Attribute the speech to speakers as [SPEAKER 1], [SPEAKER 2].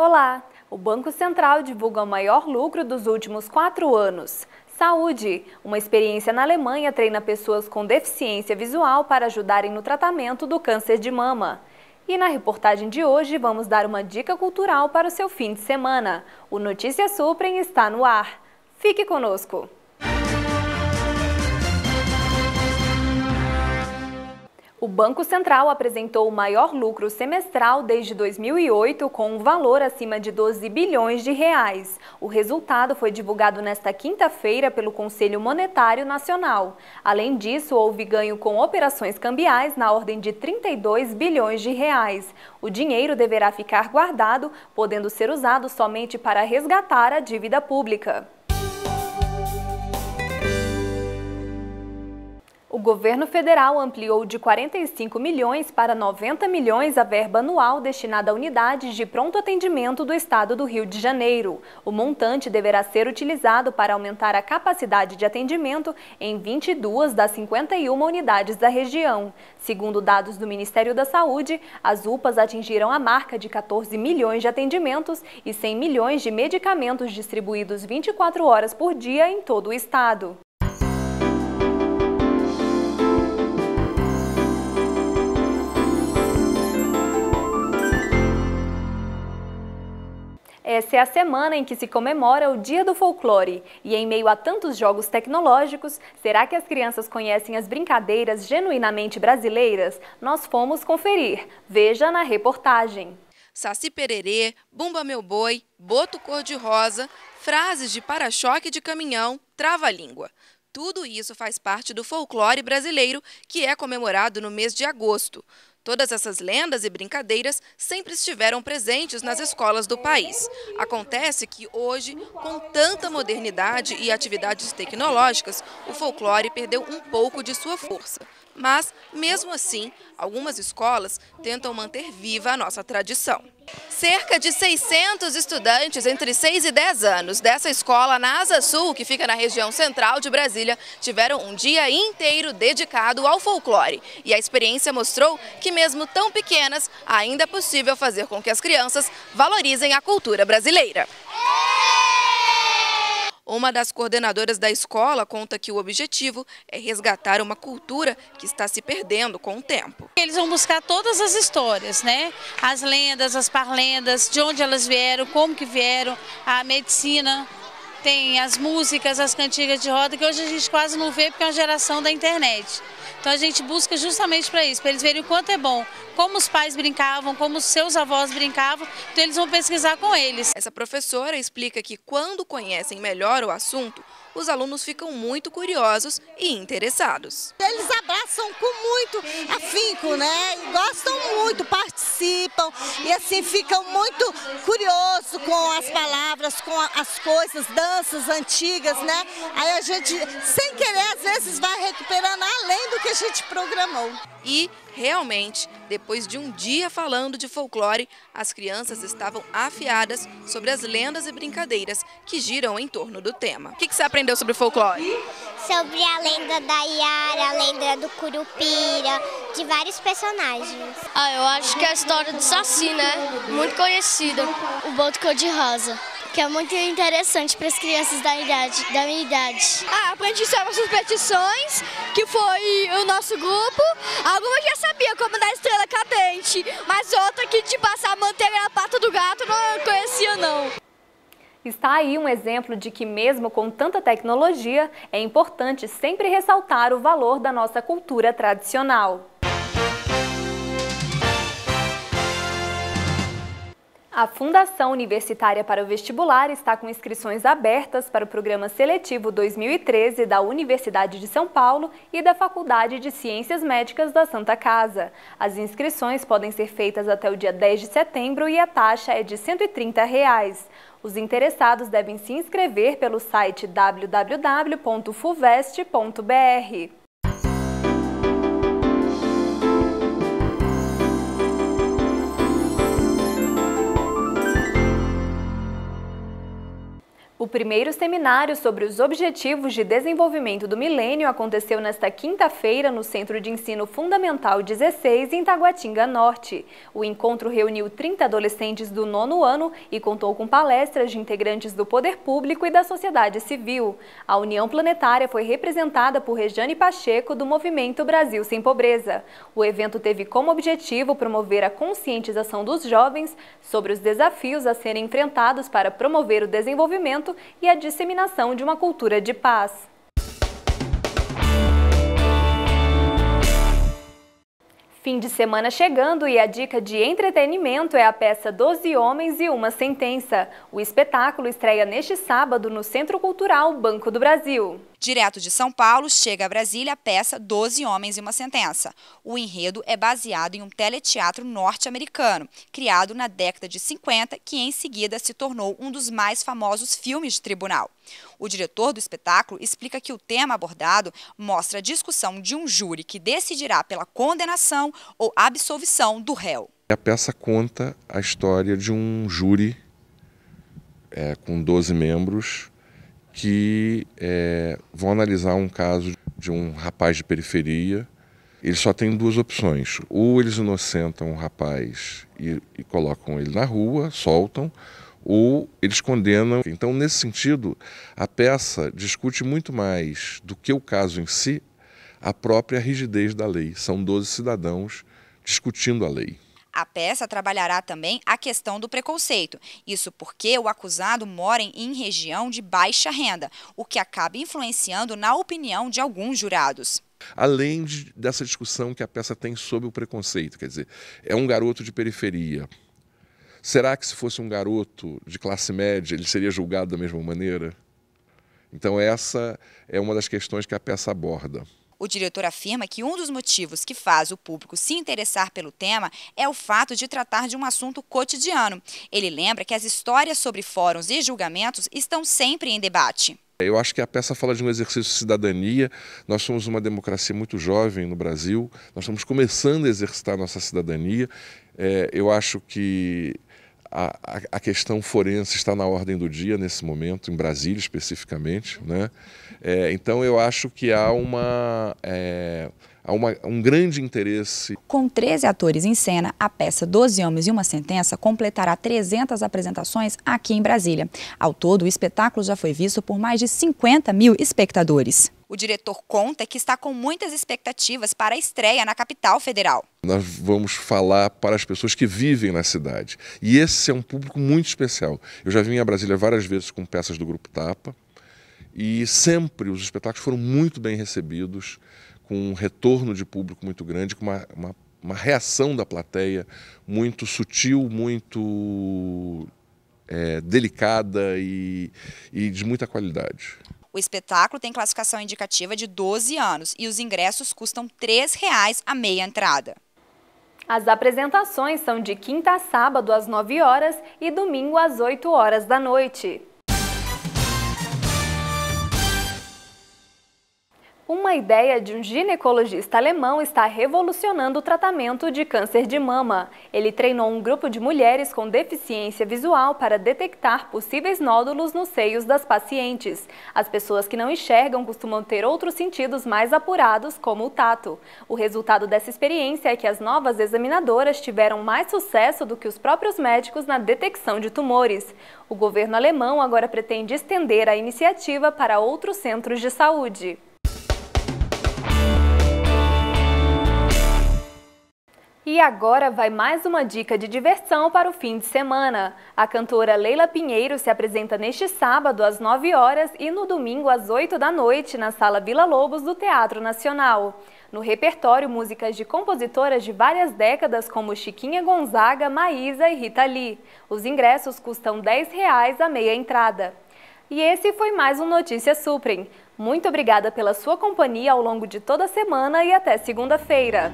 [SPEAKER 1] Olá! O Banco Central divulga o maior lucro dos últimos 4 anos. Saúde! Uma experiência na Alemanha treina pessoas com deficiência visual para ajudarem no tratamento do câncer de mama. E na reportagem de hoje vamos dar uma dica cultural para o seu fim de semana. O Notícias Suprem está no ar. Fique conosco! O Banco Central apresentou o maior lucro semestral desde 2008, com um valor acima de 12 bilhões de reais. O resultado foi divulgado nesta quinta-feira pelo Conselho Monetário Nacional. Além disso, houve ganho com operações cambiais na ordem de 32 bilhões de reais. O dinheiro deverá ficar guardado, podendo ser usado somente para resgatar a dívida pública. O governo federal ampliou de 45 milhões para 90 milhões a verba anual destinada a unidades de pronto atendimento do estado do Rio de Janeiro. O montante deverá ser utilizado para aumentar a capacidade de atendimento em 22 das 51 unidades da região. Segundo dados do Ministério da Saúde, as UPAs atingiram a marca de 14 milhões de atendimentos e 100 milhões de medicamentos distribuídos 24 horas por dia em todo o estado. Essa é a semana em que se comemora o Dia do Folclore. E em meio a tantos jogos tecnológicos, será que as crianças conhecem as brincadeiras genuinamente brasileiras? Nós fomos conferir. Veja na reportagem.
[SPEAKER 2] Saci Pererê, Bumba Meu Boi, Boto Cor-de-Rosa, frases de para-choque de caminhão, trava-língua. Tudo isso faz parte do folclore brasileiro, que é comemorado no mês de agosto. Todas essas lendas e brincadeiras sempre estiveram presentes nas escolas do país. Acontece que hoje, com tanta modernidade e atividades tecnológicas, o folclore perdeu um pouco de sua força. Mas, mesmo assim, algumas escolas tentam manter viva a nossa tradição. Cerca de 600 estudantes entre 6 e 10 anos dessa escola na Asa Sul, que fica na região central de Brasília, tiveram um dia inteiro dedicado ao folclore. E a experiência mostrou que mesmo tão pequenas, ainda é possível fazer com que as crianças valorizem a cultura brasileira. Uma das coordenadoras da escola conta que o objetivo é resgatar uma cultura que está se perdendo com o tempo.
[SPEAKER 3] Eles vão buscar todas as histórias, né? As lendas, as parlendas, de onde elas vieram, como que vieram, a medicina, tem as músicas, as cantigas de roda, que hoje a gente quase não vê porque é uma geração da internet. Então a gente busca justamente para isso, para eles verem o quanto é bom, como os pais brincavam, como os seus avós brincavam, então eles vão pesquisar com eles.
[SPEAKER 2] Essa professora explica que quando conhecem melhor o assunto, os alunos ficam muito curiosos e interessados.
[SPEAKER 4] Eles abraçam com muito afinco, né? E gostam muito, participam e assim ficam muito curiosos com as palavras, com as coisas, danças antigas, né? Aí a gente, sem querer, às vezes vai recuperando além do que a gente programou.
[SPEAKER 2] E, realmente, depois de um dia falando de folclore, as crianças estavam afiadas sobre as lendas e brincadeiras que giram em torno do tema. O que você aprendeu sobre folclore?
[SPEAKER 5] Sobre a lenda da Iara, a lenda do Curupira, de vários personagens.
[SPEAKER 6] Eu acho que é a história do Saci, né? Muito conhecida. O Boto Cor-de-Rosa, que é muito interessante para as crianças da minha idade.
[SPEAKER 7] Aprendi sobre as superstições, que foi o nosso grupo. Algumas já sabia, como da estrela cadente, mas outra que de passar manteiga na pata do gato não conhecia não.
[SPEAKER 1] Está aí um exemplo de que mesmo com tanta tecnologia, é importante sempre ressaltar o valor da nossa cultura tradicional. A Fundação Universitária para o Vestibular está com inscrições abertas para o Programa Seletivo 2013 da Universidade de São Paulo e da Faculdade de Ciências Médicas da Santa Casa. As inscrições podem ser feitas até o dia 10 de setembro e a taxa é de R$ 130. Os interessados devem se inscrever pelo site www.fuvest.br. O primeiro seminário sobre os Objetivos de Desenvolvimento do Milênio aconteceu nesta quinta-feira no Centro de Ensino Fundamental 16, em Taguatinga Norte. O encontro reuniu 30 adolescentes do 9º ano e contou com palestras de integrantes do poder público e da sociedade civil. A União Planetária foi representada por Rejane Pacheco, do Movimento Brasil Sem Pobreza. O evento teve como objetivo promover a conscientização dos jovens sobre os desafios a serem enfrentados para promover o desenvolvimento e a disseminação de uma cultura de paz. Fim de semana chegando e a dica de entretenimento é a peça 12 Homens e uma Sentença. O espetáculo estreia neste sábado no Centro Cultural Banco do Brasil.
[SPEAKER 8] Direto de São Paulo, chega a Brasília a peça 12 Homens e uma Sentença. O enredo é baseado em um teleteatro norte-americano, criado na década de 50, que em seguida se tornou um dos mais famosos filmes de tribunal. O diretor do espetáculo explica que o tema abordado mostra a discussão de um júri que decidirá pela condenação ou absolvição do réu.
[SPEAKER 9] A peça conta a história de um júri com 12 membros que vão analisar um caso de um rapaz de periferia. Eles só têm duas opções: ou eles inocentam o rapaz e colocam ele na rua, soltam, ou eles condenam. Então, nesse sentido, a peça discute muito mais do que o caso em si, a própria rigidez da lei. São 12 cidadãos discutindo a lei.
[SPEAKER 8] A peça trabalhará também a questão do preconceito. Isso porque o acusado mora em região de baixa renda, o que acaba influenciando na opinião de alguns jurados.
[SPEAKER 9] Além dessa discussão que a peça tem sobre o preconceito, quer dizer, é um garoto de periferia. Será que se fosse um garoto de classe média, ele seria julgado da mesma maneira? Então essa é uma das questões que a peça aborda.
[SPEAKER 8] O diretor afirma que um dos motivos que faz o público se interessar pelo tema é o fato de tratar de um assunto cotidiano. Ele lembra que as histórias sobre fóruns e julgamentos estão sempre em debate.
[SPEAKER 9] Eu acho que a peça fala de um exercício de cidadania. Nós somos uma democracia muito jovem no Brasil, nós estamos começando a exercitar a nossa cidadania. Eu acho que a questão forense está na ordem do dia nesse momento, em Brasília especificamente, né? Então eu acho que há um grande interesse.
[SPEAKER 8] Com 13 atores em cena, a peça 12 Homens e uma Sentença completará 300 apresentações aqui em Brasília. Ao todo, o espetáculo já foi visto por mais de 50 mil espectadores. O diretor conta que está com muitas expectativas para a estreia na capital federal.
[SPEAKER 9] Nós vamos falar para as pessoas que vivem na cidade. E esse é um público muito especial. Eu já vim a Brasília várias vezes com peças do Grupo Tapa e sempre os espetáculos foram muito bem recebidos, com um retorno de público muito grande, com uma reação da plateia muito sutil, muito delicada e de muita qualidade.
[SPEAKER 8] O espetáculo tem classificação indicativa de 12 anos e os ingressos custam R$ 3,00 a meia entrada.
[SPEAKER 1] As apresentações são de quinta a sábado às 9 horas e domingo às 8 horas da noite. Uma ideia de um ginecologista alemão está revolucionando o tratamento de câncer de mama. Ele treinou um grupo de mulheres com deficiência visual para detectar possíveis nódulos nos seios das pacientes. As pessoas que não enxergam costumam ter outros sentidos mais apurados, como o tato. O resultado dessa experiência é que as novas examinadoras tiveram mais sucesso do que os próprios médicos na detecção de tumores. O governo alemão agora pretende estender a iniciativa para outros centros de saúde. E agora vai mais uma dica de diversão para o fim de semana. A cantora Leila Pinheiro se apresenta neste sábado às 9 horas e no domingo às 8 da noite na Sala Vila Lobos do Teatro Nacional. No repertório, músicas de compositoras de várias décadas como Chiquinha Gonzaga, Maísa e Rita Lee. Os ingressos custam R$ 10,00 a meia entrada. E esse foi mais um Notícias Suprem. Muito obrigada pela sua companhia ao longo de toda a semana e até segunda-feira.